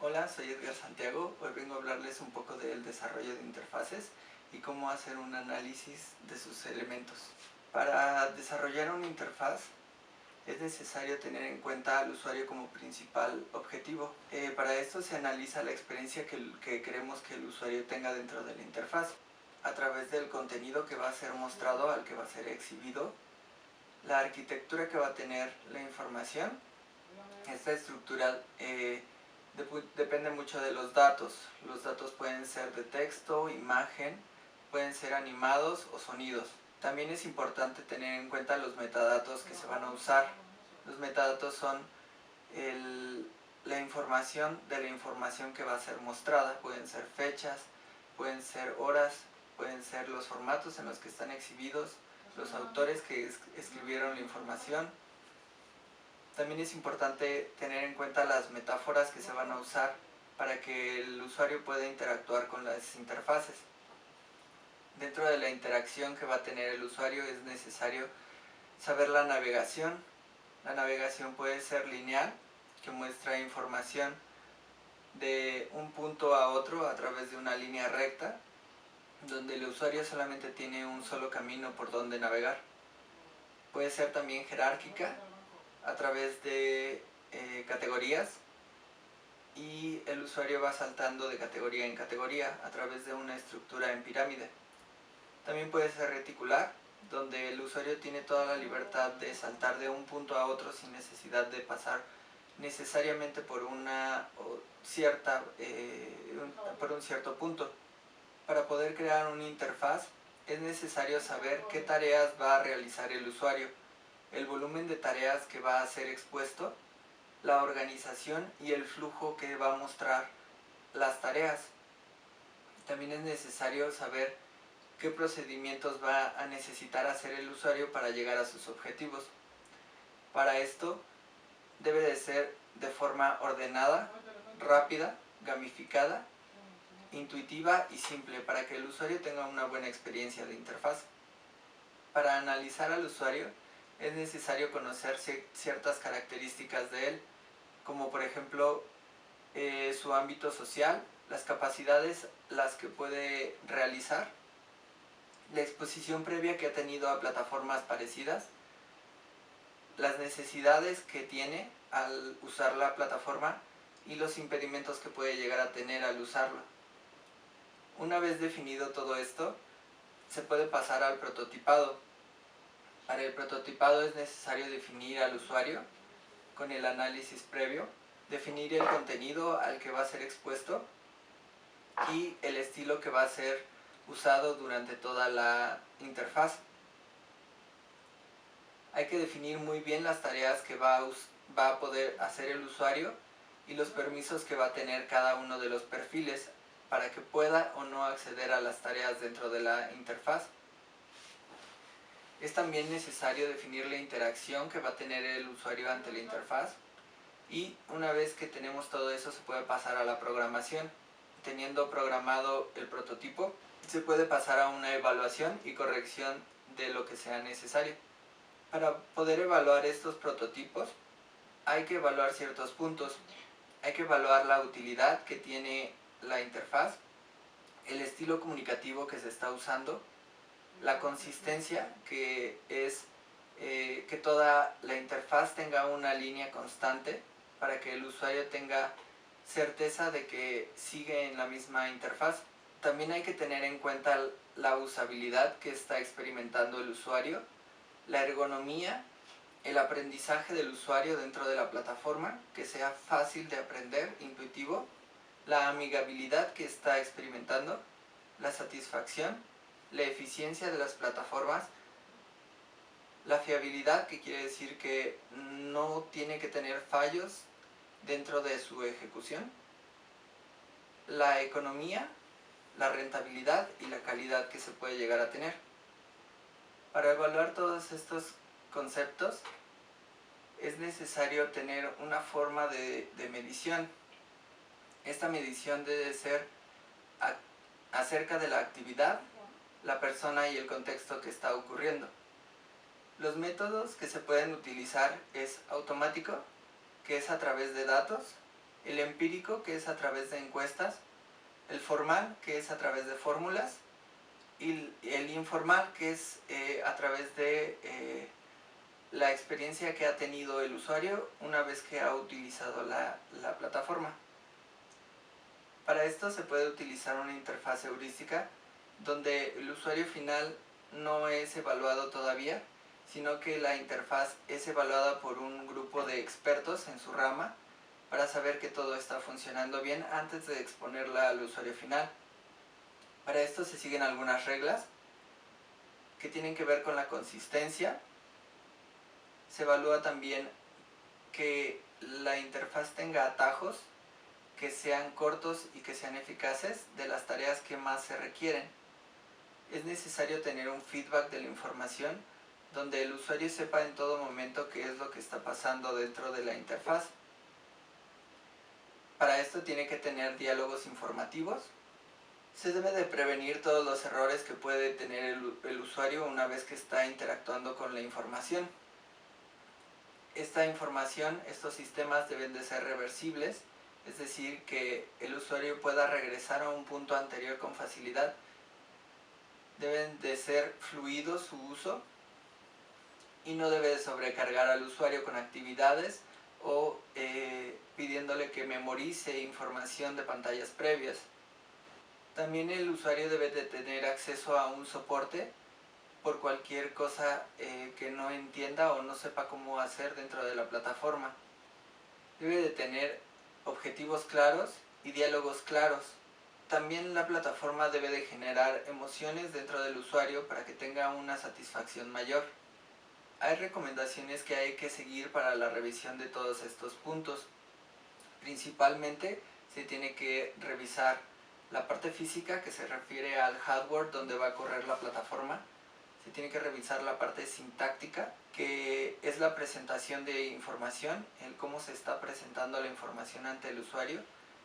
Hola, soy Edgar Santiago. Hoy vengo a hablarles un poco del desarrollo de interfaces y cómo hacer un análisis de sus elementos. Para desarrollar una interfaz es necesario tener en cuenta al usuario como principal objetivo. Para esto se analiza la experiencia que queremos que el usuario tenga dentro de la interfaz, a través del contenido que va a ser mostrado al que va a ser exhibido, la arquitectura que va a tener la información. Esta estructura depende mucho de los datos. Los datos pueden ser de texto, imagen, pueden ser animados o sonidos. También es importante tener en cuenta los metadatos que se van a usar. Los metadatos son la información de la información que va a ser mostrada. Pueden ser fechas, pueden ser horas, pueden ser los formatos en los que están exhibidos, los autores que escribieron la información. También es importante tener en cuenta las metáforas que se van a usar para que el usuario pueda interactuar con las interfaces. Dentro de la interacción que va a tener el usuario es necesario saber la navegación. La navegación puede ser lineal, que muestra información de un punto a otro a través de una línea recta, donde el usuario solamente tiene un solo camino por donde navegar. Puede ser también jerárquica, a través de categorías, y el usuario va saltando de categoría en categoría a través de una estructura en pirámide. También puede ser reticular, donde el usuario tiene toda la libertad de saltar de un punto a otro sin necesidad de pasar necesariamente por un cierto punto. Para poder crear una interfaz es necesario saber qué tareas va a realizar el usuario, el volumen de tareas que va a ser expuesto, la organización y el flujo que va a mostrar las tareas. También es necesario saber qué procedimientos va a necesitar hacer el usuario para llegar a sus objetivos. Para esto debe de ser de forma ordenada, rápida, gamificada, intuitiva y simple para que el usuario tenga una buena experiencia de interfaz. Para analizar al usuario es necesario conocer ciertas características de él, como por ejemplo su ámbito social, las capacidades las que puede realizar, la exposición previa que ha tenido a plataformas parecidas, las necesidades que tiene al usar la plataforma y los impedimentos que puede llegar a tener al usarlo. Una vez definido todo esto, se puede pasar al prototipado. Para el prototipado es necesario definir al usuario con el análisis previo, definir el contenido al que va a ser expuesto y el estilo que va a ser usado durante toda la interfaz. Hay que definir muy bien las tareas que va a poder hacer el usuario y los permisos que va a tener cada uno de los perfiles para que pueda o no acceder a las tareas dentro de la interfaz. Es también necesario definir la interacción que va a tener el usuario ante la interfaz, y una vez que tenemos todo eso se puede pasar a la programación. Teniendo programado el prototipo, se puede pasar a una evaluación y corrección de lo que sea necesario. Para poder evaluar estos prototipos hay que evaluar ciertos puntos. Hay que evaluar la utilidad que tiene la interfaz, el estilo comunicativo que se está usando, la consistencia, que es que toda la interfaz tenga una línea constante para que el usuario tenga certeza de que sigue en la misma interfaz. También hay que tener en cuenta la usabilidad que está experimentando el usuario, la ergonomía, el aprendizaje del usuario dentro de la plataforma, que sea fácil de aprender, intuitivo, la amigabilidad que está experimentando, la satisfacción, la eficiencia de las plataformas, la fiabilidad, que quiere decir que no tiene que tener fallos dentro de su ejecución, la economía, la rentabilidad y la calidad que se puede llegar a tener. Para evaluar todos estos conceptos es necesario tener una forma de medición. Esta medición debe ser acerca de la actividad, la persona y el contexto que está ocurriendo. Los métodos que se pueden utilizar es automático, que es a través de datos, el empírico, que es a través de encuestas, el formal, que es a través de fórmulas, y el informal, que es a través de la experiencia que ha tenido el usuario una vez que ha utilizado la plataforma. Para esto se puede utilizar una interfaz heurística donde el usuario final no es evaluado todavía, sino que la interfaz es evaluada por un grupo de expertos en su rama para saber que todo está funcionando bien antes de exponerla al usuario final. Para esto se siguen algunas reglas que tienen que ver con la consistencia. Se evalúa también que la interfaz tenga atajos que sean cortos y que sean eficaces de las tareas que más se requieren. Es necesario tener un feedback de la información donde el usuario sepa en todo momento qué es lo que está pasando dentro de la interfaz. Para esto tiene que tener diálogos informativos. Se debe de prevenir todos los errores que puede tener el usuario una vez que está interactuando con la información. Esta información, estos sistemas deben de ser reversibles, es decir, que el usuario pueda regresar a un punto anterior con facilidad. Deben de ser fluidos su uso y no debe de sobrecargar al usuario con actividades o pidiéndole que memorice información de pantallas previas. También el usuario debe de tener acceso a un soporte por cualquier cosa que no entienda o no sepa cómo hacer dentro de la plataforma. Debe de tener objetivos claros y diálogos claros. También la plataforma debe de generar emociones dentro del usuario para que tenga una satisfacción mayor. Hay recomendaciones que hay que seguir para la revisión de todos estos puntos. Principalmente se tiene que revisar la parte física, que se refiere al hardware donde va a correr la plataforma. Se tiene que revisar la parte sintáctica, que es la presentación de información, el cómo se está presentando la información ante el usuario,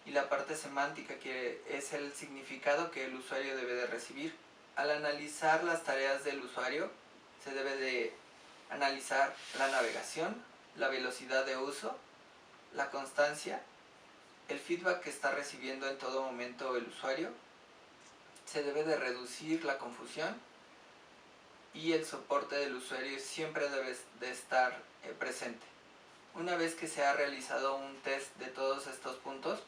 y la parte semántica, que es el significado que el usuario debe de recibir. Al analizar las tareas del usuario, se debe de analizar la navegación, la velocidad de uso, la constancia, el feedback que está recibiendo en todo momento el usuario. Se debe de reducir la confusión y el soporte del usuario siempre debe de estar presente. Una vez que se ha realizado un test de todos estos puntos,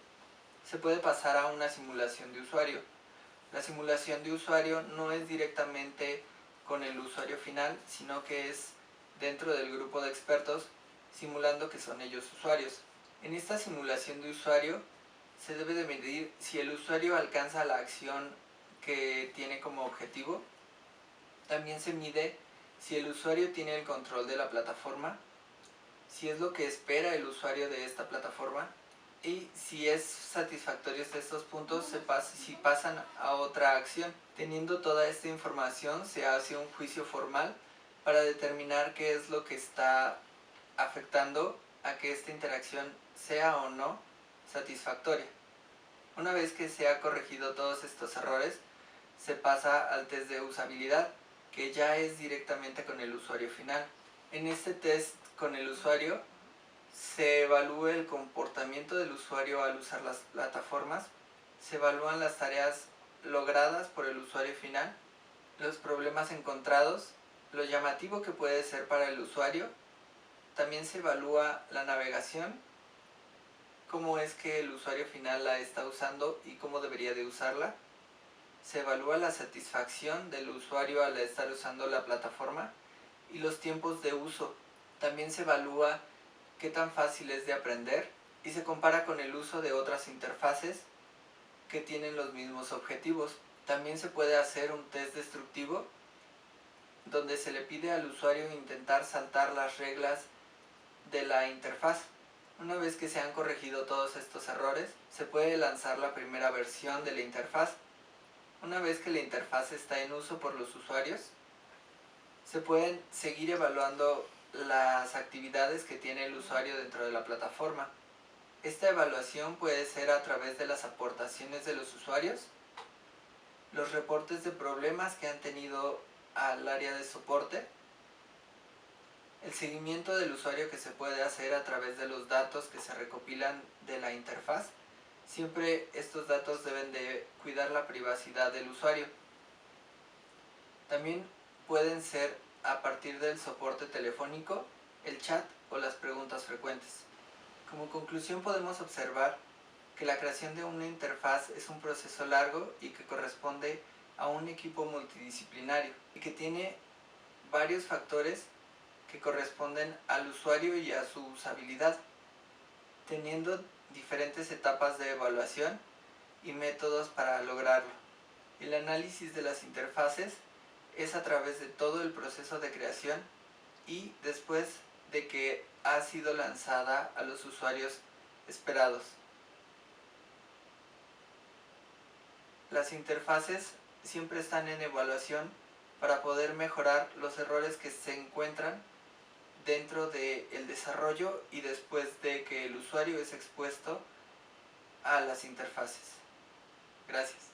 se puede pasar a una simulación de usuario. La simulación de usuario no es directamente con el usuario final, sino que es dentro del grupo de expertos, simulando que son ellos usuarios. En esta simulación de usuario se debe de medir si el usuario alcanza la acción que tiene como objetivo. También se mide si el usuario tiene el control de la plataforma, si es lo que espera el usuario de esta plataforma, y si es satisfactorio estos puntos, si pasan a otra acción. Teniendo toda esta información, se hace un juicio formal para determinar qué es lo que está afectando a que esta interacción sea o no satisfactoria. Una vez que se ha corregido todos estos errores, se pasa al test de usabilidad, que ya es directamente con el usuario final. En este test con el usuario se evalúa el comportamiento del usuario al usar las plataformas, se evalúan las tareas logradas por el usuario final, los problemas encontrados, lo llamativo que puede ser para el usuario. También se evalúa la navegación, cómo es que el usuario final la está usando y cómo debería de usarla. Se evalúa la satisfacción del usuario al estar usando la plataforma y los tiempos de uso. También se evalúa qué tan fácil es de aprender y se compara con el uso de otras interfaces que tienen los mismos objetivos. También se puede hacer un test destructivo donde se le pide al usuario intentar saltar las reglas de la interfaz. Una vez que se han corregido todos estos errores, se puede lanzar la primera versión de la interfaz. Una vez que la interfaz está en uso por los usuarios, se pueden seguir evaluando las actividades que tiene el usuario dentro de la plataforma. Esta evaluación puede ser a través de las aportaciones de los usuarios, los reportes de problemas que han tenido al área de soporte, El seguimiento del usuario que se puede hacer a través de los datos que se recopilan de la interfaz. Siempre estos datos deben de cuidar la privacidad del usuario. También pueden ser a partir del soporte telefónico, el chat o las preguntas frecuentes. Como conclusión podemos observar que la creación de una interfaz es un proceso largo y que corresponde a un equipo multidisciplinario y que tiene varios factores que corresponden al usuario y a su usabilidad, teniendo diferentes etapas de evaluación y métodos para lograrlo. El análisis de las interfaces es a través de todo el proceso de creación y después de que ha sido lanzada a los usuarios esperados. Las interfaces siempre están en evaluación para poder mejorar los errores que se encuentran dentro del desarrollo y después de que el usuario es expuesto a las interfaces. Gracias.